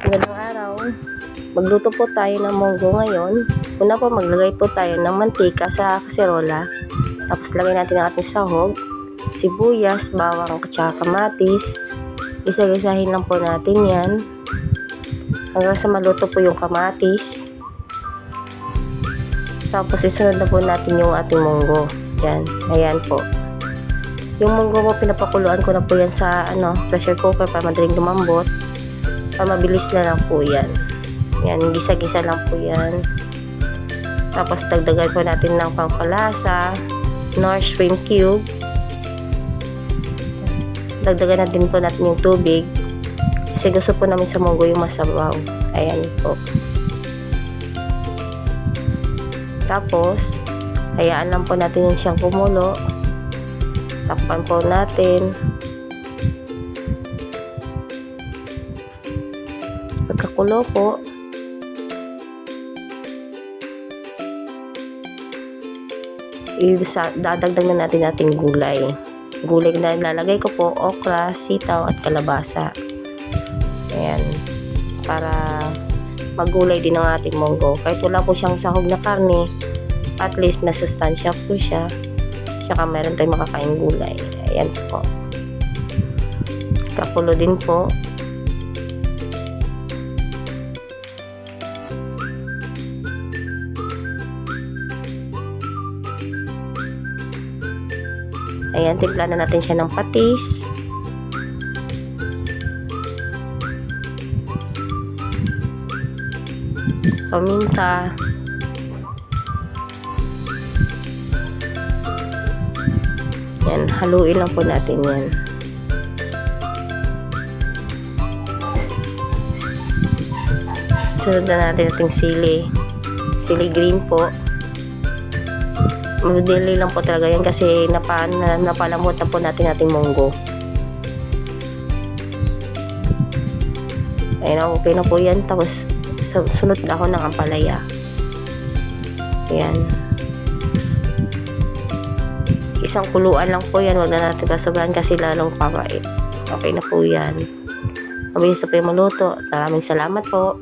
Magandang araw. Magluto po tayo ng munggo ngayon. Una po maglagay po tayo ng mantika sa kaserola. Tapos lagay natin ang ating sahog, sibuyas, bawang at kamatis. Isa-isahin lang po natin yan hanggang sa maluto po yung kamatis. Tapos isunod na po natin yung ating munggo. Yan, ayan po. Yung munggo po pinapakuluan ko na po yan sa pressure cooker para madaling lumambot. Mabilis na lang po yan. Yan, gisa-gisa lang po yan. Tapos dagdagan po natin ng pampalasa, Knorr shrimp cube. Dagdagan natin po natin yung tubig kasi gusto po namin sa munggo yung masabaw. Ayan po. Tapos hayaan lang po natin yun siyang kumulo. Takpan po natin. Pagkakulo po, dadagdag na natin ating gulay. Gulay na ilalagay ko po, okra, sitaw at kalabasa. Ayan, para magulay din ang ating munggo. Kahit wala po siyang sahog na karne, at least nasustansya po siya. Tsaka meron tayong makakain gulay. Ayan po. Kakulo din po. Ayan, timpla na natin siya ng patis. Paminta. Yan, haluin lang po natin yan. Sunod na natin ating sili. Sili green po. Madali lang po talaga yan kasi napalamot na po natin ating munggo. Ayan, okay na po yan. Tapos sunod na ako ng ampalaya. Ayan. Isang kuluan lang po yan. Huwag na natin kasobrahan kasi lalong papait. Okay na po yan. Mabilis na po yung maluto. Maraming salamat po.